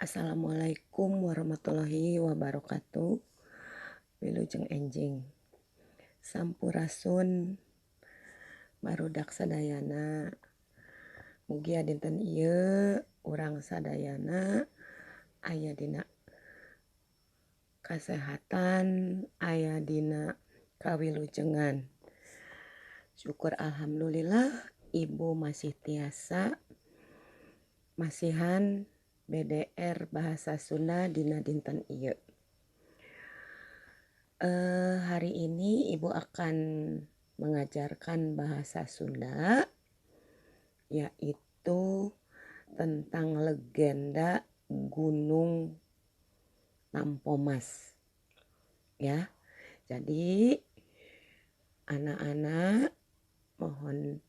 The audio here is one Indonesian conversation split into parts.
Assalamualaikum warahmatullahi wabarakatuh. Wilujeng enjing. Sampurasun barudak sadayana. Mugia dinten ieu urang sadayana aya dina kasehatan, aya dina kawilujengan. Syukur alhamdulillah ibu masih tiasa masihan BDR bahasa Sunda dina dinten ieu. Hari ini ibu akan mengajarkan bahasa Sunda, yaitu tentang legenda Gunung Tampomas. Ya, jadi anak-anak mohon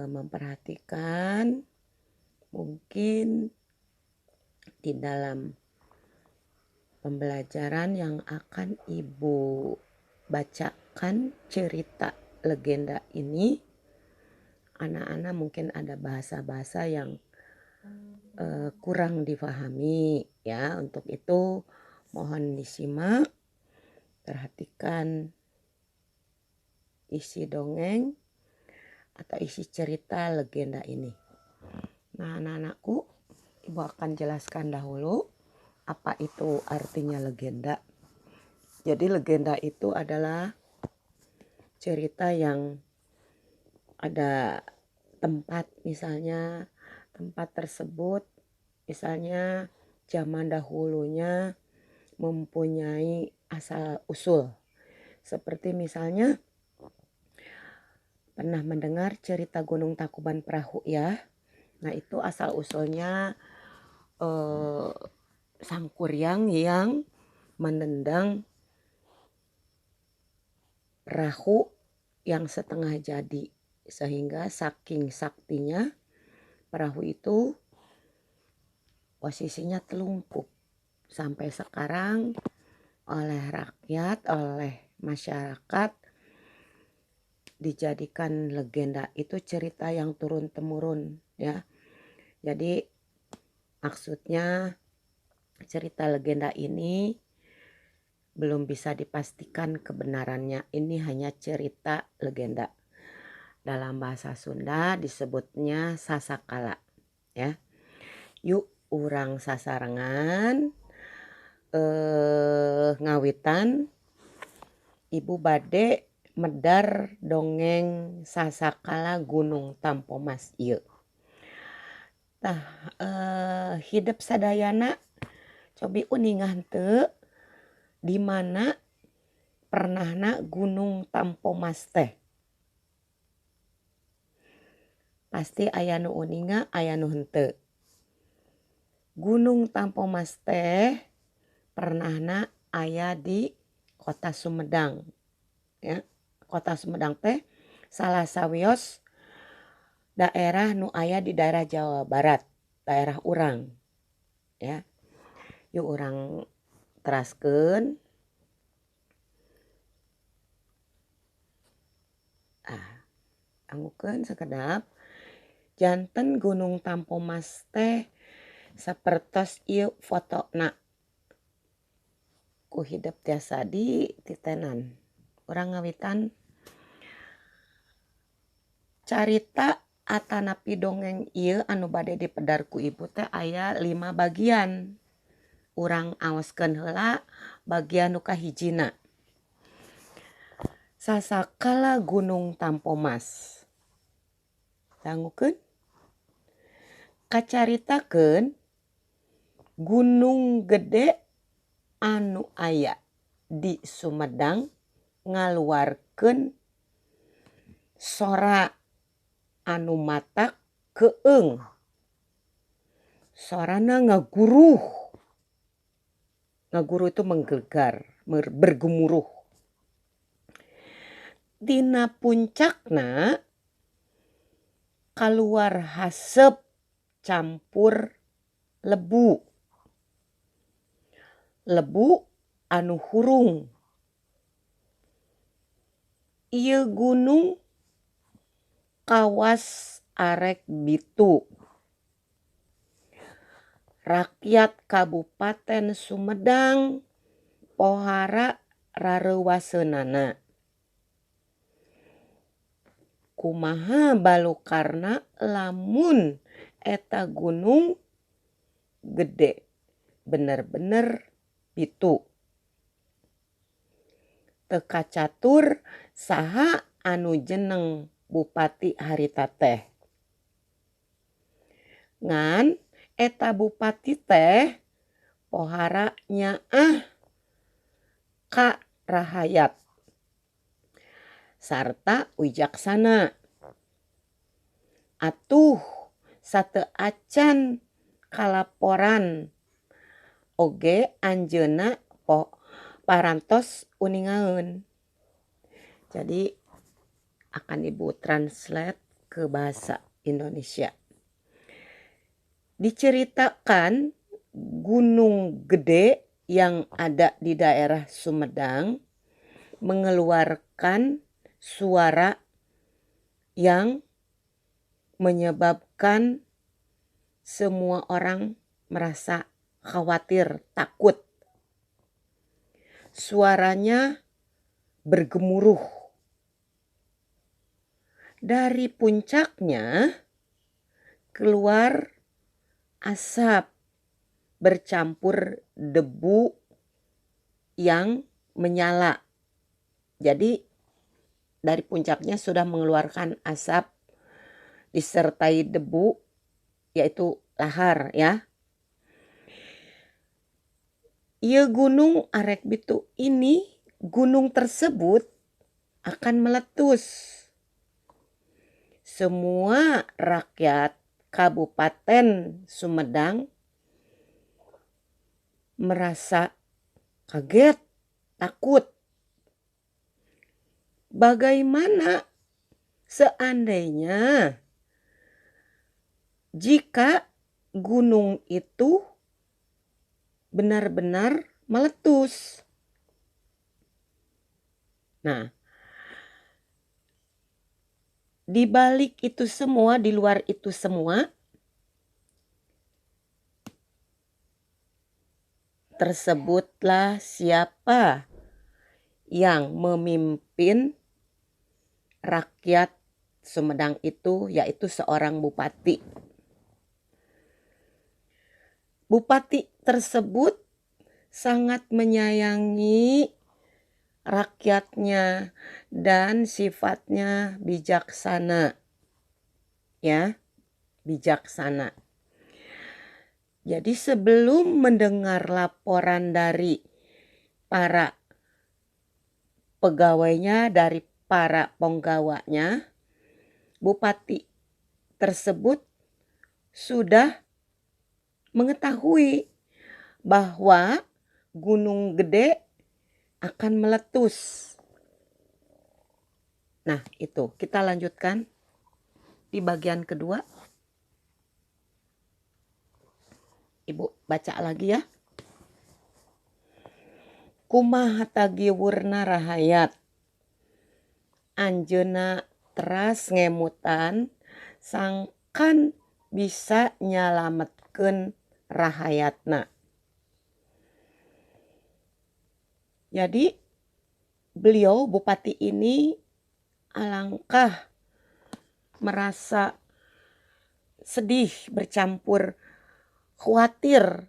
memperhatikan, mungkin di dalam pembelajaran yang akan ibu bacakan cerita legenda ini, anak-anak mungkin ada bahasa-bahasa yang kurang difahami ya. Untuk itu mohon disimak, perhatikan isi dongeng atau isi cerita legenda ini. Nah, anak-anakku, ibu akan jelaskan dahulu apa itu artinya legenda. Jadi legenda itu adalah cerita yang ada tempat, misalnya tempat tersebut misalnya zaman dahulunya mempunyai asal usul. Seperti misalnya pernah mendengar cerita Gunung Tangkuban Perahu ya. Nah, itu asal usulnya Sang Kuryang yang menendang perahu yang setengah jadi, sehingga saking saktinya perahu itu posisinya telungkup. Sampai sekarang oleh rakyat, oleh masyarakat dijadikan legenda. Itu cerita yang turun-temurun ya. Jadi maksudnya cerita legenda ini belum bisa dipastikan kebenarannya. Ini hanya cerita legenda. Dalam bahasa Sunda disebutnya sasakala ya. Yuk urang sasarengan ngawitan ibu bade medar dongeng sasakala Gunung Tampomas ieu. Tah hidup sadayana cobi uningan teu di mana pernahna Gunung Tampomas teh. Pasti aya nu uninga, aya nu henteu. Gunung Tampomas teh pernahna aya di Kota Sumedang. Ya, Kota Sumedang teh salah sawios daerah nu aya di daerah Jawa Barat, daerah urang. Ya. Yuk urang teraskeun. Angukeun sakedap. Janten Gunung Tampomas teh sapertos ieu fotona. Ku hidup tiasa di titenan. Urang ngawitan carita atanapi dongeng ieu anu bade dipedar ku ibu teh aya 5 bagian. Urang aoskeun heula bagian nu kahijina. Sasakala Gunung Tampomas. Dangukeun? Kacaritakeun gunung gede anu aya di Sumedang ngaluarkeun sora anu matak keung. Sorana ngaguruh. Ngaguruh itu menggelegar, bergemuruh. Dina puncakna kaluar hasep campur lebu. Lebu anu hurung. Ieu gunung kawas arek bitu. rakyat Kabupaten Sumedang pohara rareuwaseunana. Kumaha balukarna lamun eta gunung gede, bener-bener pitu. Teu kacatur saha anu jeneng bupati harita teh. Ngan eta bupati teh pohara nyaah Ka Rahayat sarta wijaksana. Atuh sateu acan kalaporan oge anjeunna parantos uningaeun. Jadi akan Ibu translate ke bahasa Indonesia. Diceritakan gunung gede yang ada di daerah Sumedang mengeluarkan suara yang menyebabkan semua orang merasa khawatir, takut. Suaranya bergemuruh. Dari puncaknya keluar asap bercampur debu yang menyala. Jadi dari puncaknya sudah mengeluarkan asap disertai debu, yaitu lahar ya. Ieu gunung arek bitu ini, gunung tersebut akan meletus. Semua rakyat Kabupaten Sumedang merasa kaget, takut. Bagaimana seandainya jika gunung itu benar-benar meletus? Nah, di balik itu semua, di luar itu semua, tersebutlah siapa yang memimpin rakyat Sumedang itu, yaitu seorang bupati. Bupati tersebut sangat menyayangi rakyatnya dan sifatnya bijaksana. Ya, bijaksana. Jadi sebelum mendengar laporan dari para pegawainya, dari para penggawanya, bupati tersebut sudah mengetahui bahwa gunung gede akan meletus. Nah, itu kita lanjutkan di bagian kedua. Ibu baca lagi ya. Kumaha tagiwurna Rahayat. Anjeuna teras ngemutan sangkan bisa nyalametkeun rahayatna. Jadi beliau bupati ini alangkah merasa sedih, bercampur khawatir.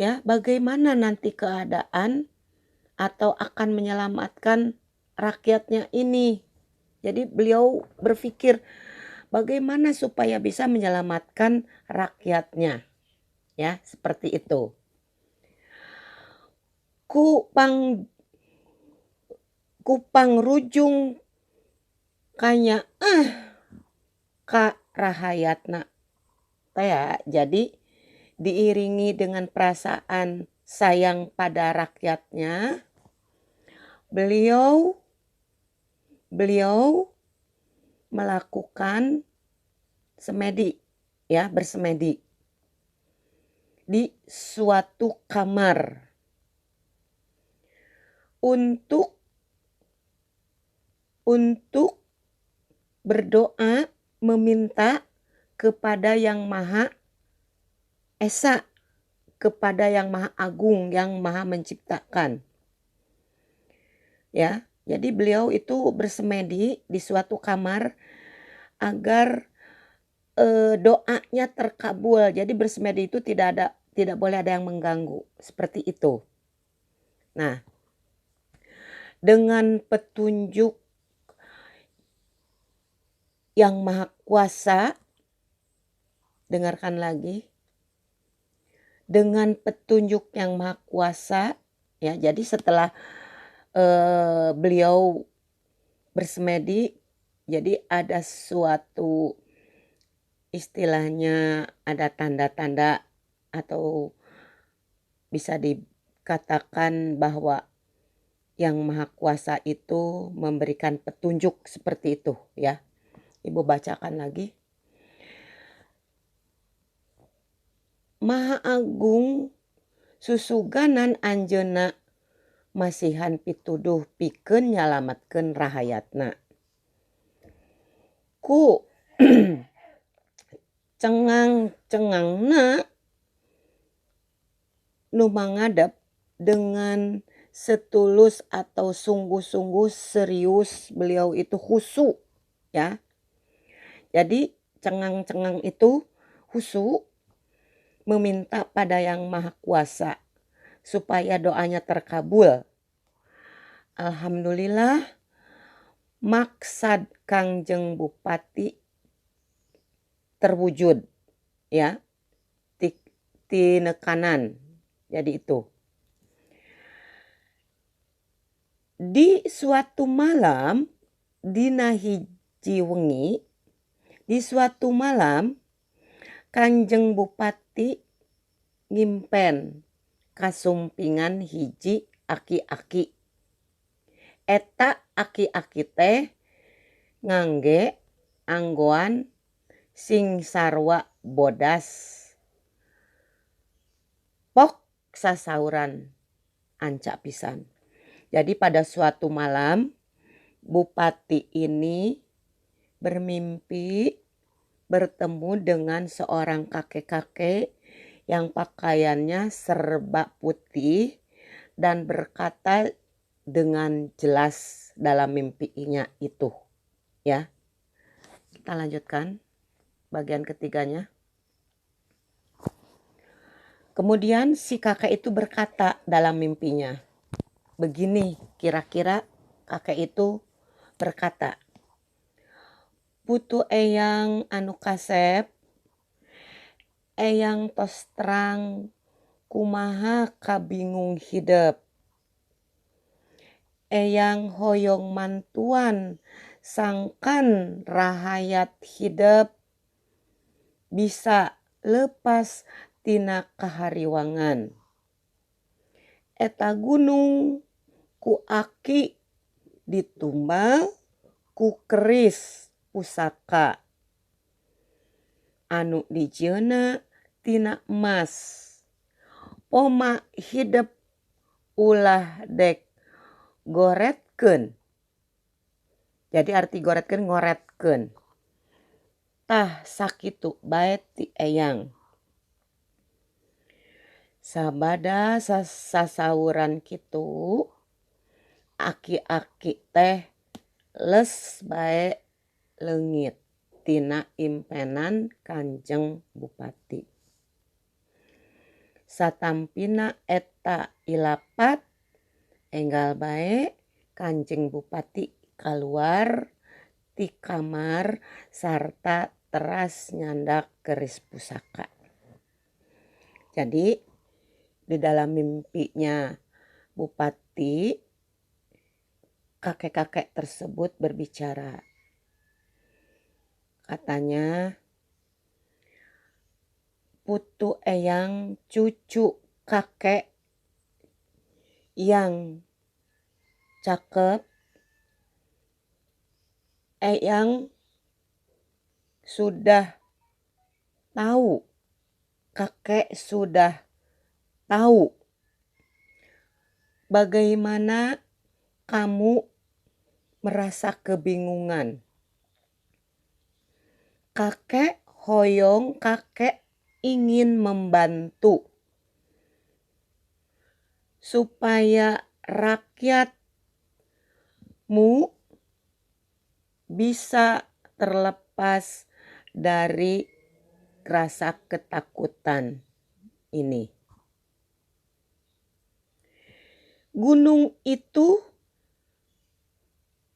Ya, bagaimana nanti keadaan atau akan menyelamatkan rakyatnya ini. Jadi beliau berpikir bagaimana supaya bisa menyelamatkan rakyatnya. Ya, seperti itu. Kupang rujung kanya Ka Rahayatna. Ya, jadi diiringi dengan perasaan sayang pada rakyatnya, beliau melakukan semedi, ya, bersemedi di suatu kamar untuk berdoa meminta kepada Yang Maha esa kepada yang Maha Agung, yang Maha Menciptakan. Ya, jadi beliau itu bersemedi di suatu kamar agar doanya terkabul. Jadi bersemedi itu tidak boleh ada yang mengganggu, seperti itu. Nah, dengan petunjuk yang Maha Kuasa, dengarkan lagi. Dengan petunjuk yang Maha Kuasa, ya. Jadi setelah beliau bersemedi, jadi ada suatu istilahnya, ada tanda-tanda atau bisa dikatakan bahwa yang Maha Kuasa itu memberikan petunjuk seperti itu, ya. Ibu bacakan lagi. Maha Agung susuganan anjeuna masihan pituduh pikeun nyalametkeun rahayatna. Ku cengang-cengangna nu mangadep dengan setulus atau sungguh-sungguh serius, beliau itu khusyuk, ya. Jadi cengang-cengang itu khusyuk meminta pada yang Maha Kuasa supaya doanya terkabul. Alhamdulillah maksad Kangjeng Bupati terwujud, ya. Ti nekanan. Jadi itu. Di suatu malam, dina hiji wengi, di suatu malam Kangjeng Bupati ngimpen kasumpingan hiji aki-aki. Eta aki-aki teh ngangge anggoan sing sarwa bodas. Pok sasauran anca pisan. Jadi pada suatu malam Bupati ini bermimpi bertemu dengan seorang kakek-kakek yang pakaiannya serba putih dan berkata dengan jelas dalam mimpinya itu, ya. Kita lanjutkan bagian ketiganya. Kemudian si kakek itu berkata dalam mimpinya, begini kira-kira kakek itu berkata, putu eyang anu kasep, eyang tos terang kumaha kabingung hidup. Eyang hoyong mantuan sangkan rahayat hidup bisa lepas tina kahariwangan. Eta gunung ku aki ditumbal ku keris pusaka anu dijieuna tina emas. Poma hidup ulah dek goretkeun. Jadi arti goretkeun ngoretkeun. Tah sakitu bae ti eyang. Sabada sasauran kitu aki-aki teh les bae leungit tina impenan Kanjeng Bupati. Satampina eta ilapat enggal bae Kanjeng Bupati keluar ti kamar sarta teras nyandak keris pusaka. Jadi di dalam mimpinya Bupati, kakek-kakek tersebut berbicara. Katanya, putu eyang cucu kakek yang cakep, eyang sudah tahu, kakek sudah tahu bagaimana kamu merasa kebingungan. Kakek hoyong kakek ingin membantu supaya rakyatmu bisa terlepas dari rasa ketakutan ini. Gunung itu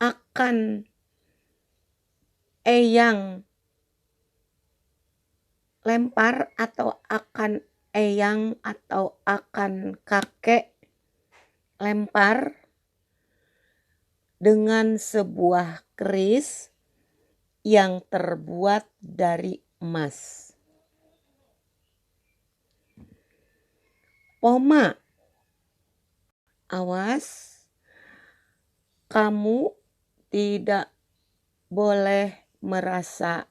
akan eyang lempar atau akan eyang atau akan kakek lempar dengan sebuah keris yang terbuat dari emas. Poma, awas, kamu tidak boleh merasa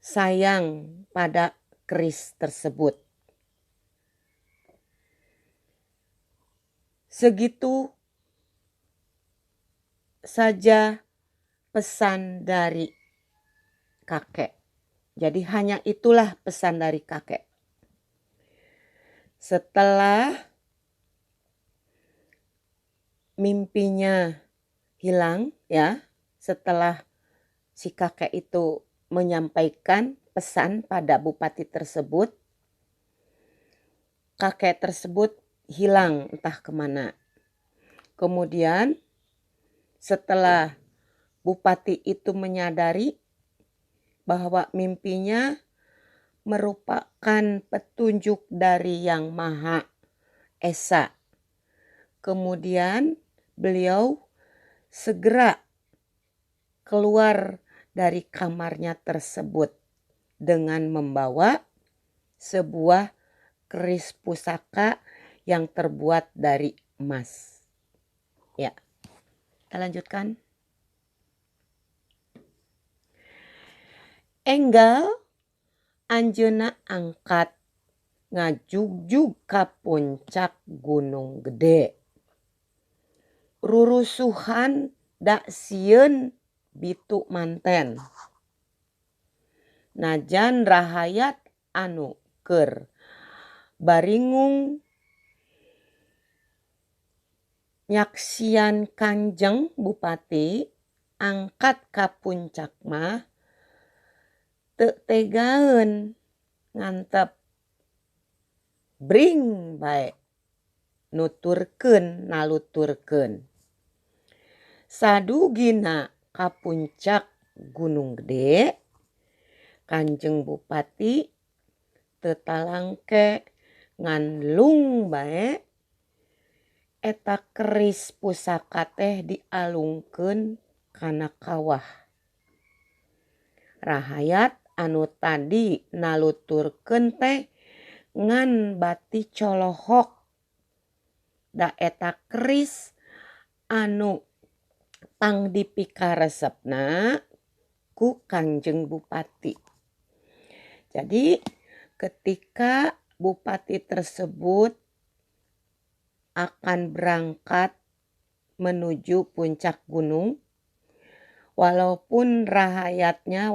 sayang pada keris tersebut. Segitu saja pesan dari kakek. Jadi hanya itulah pesan dari kakek. Setelah mimpinya hilang, ya, setelah si kakek itu menyampaikan pesan pada bupati tersebut, kakek tersebut hilang entah kemana. Kemudian setelah bupati itu menyadari bahwa mimpinya merupakan petunjuk dari Yang Maha Esa, kemudian beliau segera keluar dari kamarnya tersebut dengan membawa sebuah keris pusaka yang terbuat dari emas. Ya, kita lanjutkan. Enggal anjeunna angkat ngajugjug ka puncak Gunung Gede. Rurusuhan da sieun bitu manten. Najan rahayat anu keur baringung nyaksian Kanjeng Bupati angkat ka puncak mah teu tegaeun ngantep bring bae nuturkeun naluturkeun. Sadugina ka puncak Gunung Gede, Kanjeng Bupati teu talangke ngan lung bae eta keris pusaka teh dialungkeun kana kawah. Rahayat anu tadi naluturkeun teh ngan bati colohok da eta keris anu tang dipikaresepna ku Kanjeng Bupati. Jadi ketika bupati tersebut akan berangkat menuju puncak gunung, walaupun rakyatnya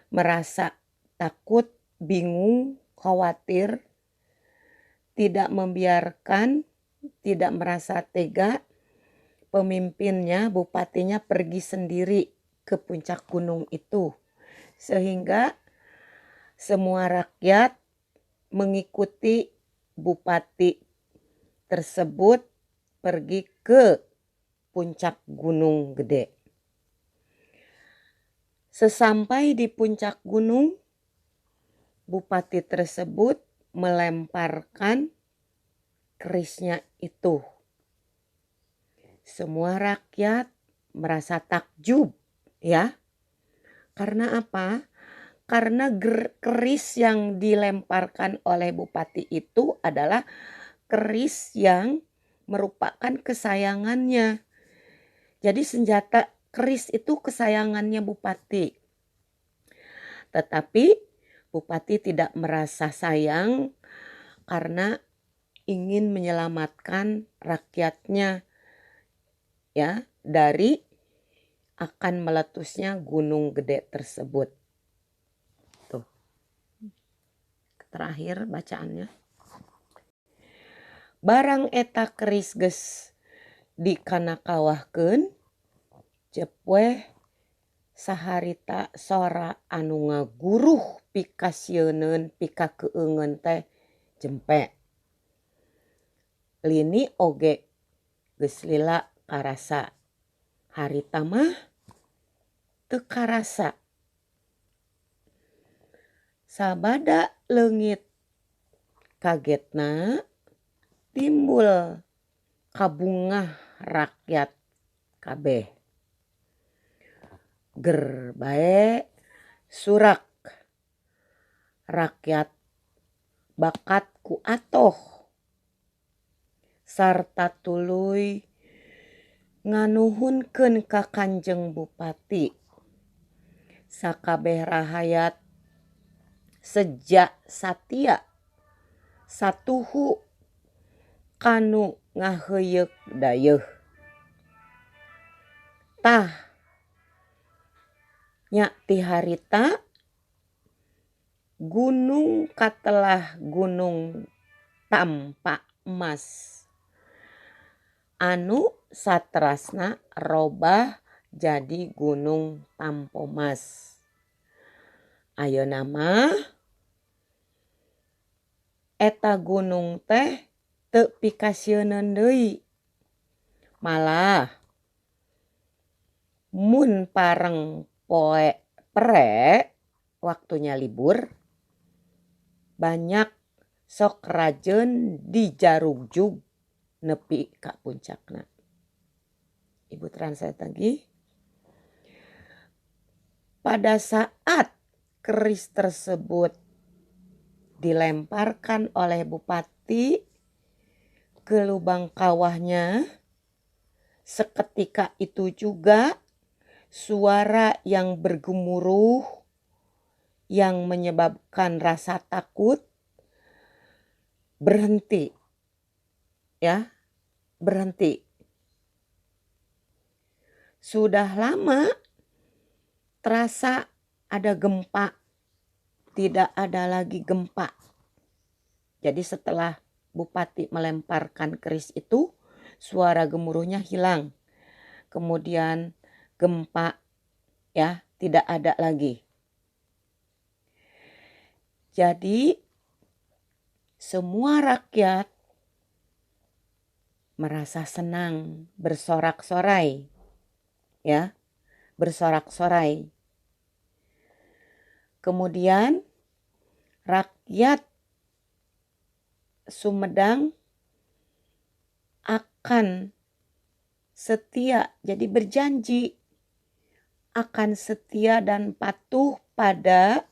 merasa takut, bingung, khawatir, tidak membiarkan, tidak merasa tega, pemimpinnya, bupatinya pergi sendiri ke puncak gunung itu. Sehingga semua rakyat mengikuti bupati tersebut pergi ke puncak Gunung Gede. Sesampai di puncak gunung, bupati tersebut melemparkan kerisnya itu. Semua rakyat merasa takjub, ya. Karena apa? Karena keris yang dilemparkan oleh bupati itu adalah keris yang merupakan kesayangannya. Jadi senjata keris itu kesayangannya bupati. Tetapi bupati tidak merasa sayang karena ingin menyelamatkan rakyatnya, ya, dari akan meletusnya Gunung Gede tersebut. Tuh. terakhir bacaannya. Barang eta keris geus dikanakawahkeun cepweh saharita sora anu ngaguruh pikasieun pikakeueungeun teh jempe. Lini oge geus lila karasa. Harita mah teu karasa. Sabada leungit kagetna timbul kabungah rakyat kabeh. Ger bae surak rakyat bakat ku atoh sarta tuluy nganuhunkeun ka Kanjeng Bupati sakabeh rahayat sejak satia satuhu kanu ngaheuyeuk dayeuh. Tah nya ti harita gunung katelah gunung Tampa Emas anu saterasna robah jadi gunung Tampomas. Ayeuna mah eta gunung teh teu pikasieun deui. Malah mun pareng poe pre waktunya libur banyak sok rajeun dijarugjug nepi ka puncakna. Ibu translate lagi. Pada saat keris tersebut dilemparkan oleh bupati ke lubang kawahnya, seketika itu juga suara yang bergemuruh yang menyebabkan rasa takut berhenti. Ya, berhenti. Sudah lama terasa ada gempa, tidak ada lagi gempa. Jadi setelah bupati melemparkan keris itu, suara gemuruhnya hilang. Kemudian gempa ya tidak ada lagi. Jadi semua rakyat merasa senang, bersorak-sorai. Ya, bersorak-sorai. Kemudian rakyat Sumedang akan setia, jadi berjanji akan setia dan patuh pada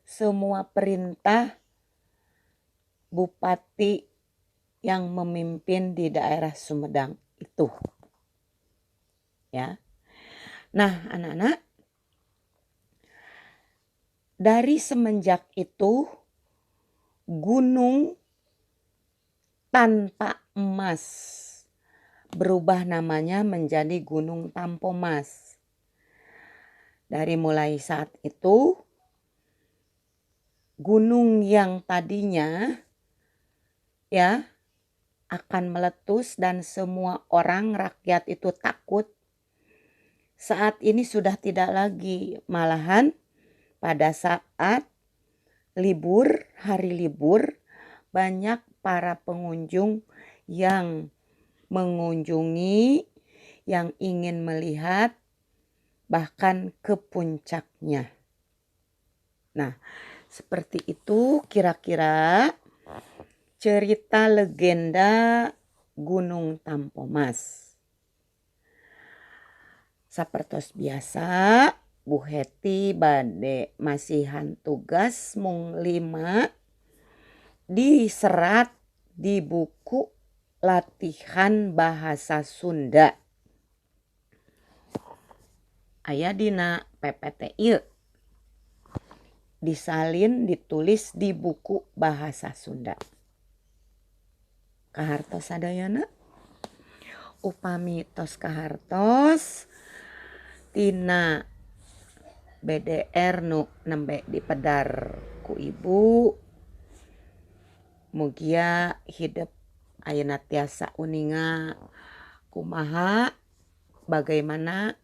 semua perintah bupati yang memimpin di daerah Sumedang itu. Ya. Nah, anak-anak, dari semenjak itu gunung Tanpa Emas berubah namanya menjadi Gunung Tampomas. Dari mulai saat itu gunung yang tadinya ya akan meletus dan semua orang rakyat itu takut, saat ini sudah tidak lagi. Malahan pada saat libur, hari libur, banyak para pengunjung yang mengunjungi, yang ingin melihat, bahkan ke puncaknya. Nah, seperti itu kira-kira cerita legenda Gunung Tampomas. Sapertos biasa, Bu Heti bade masihan tugas mung 5 diserat di buku latihan bahasa Sunda. Aya dina PPT ieu. Disalin ditulis di buku bahasa Sunda. Kahartos sadayana. Upami tos kahartos tina BDR nu nembe dipedar ku ibu, mugia hidup ayeuna tiasa uninga kumaha bagaimana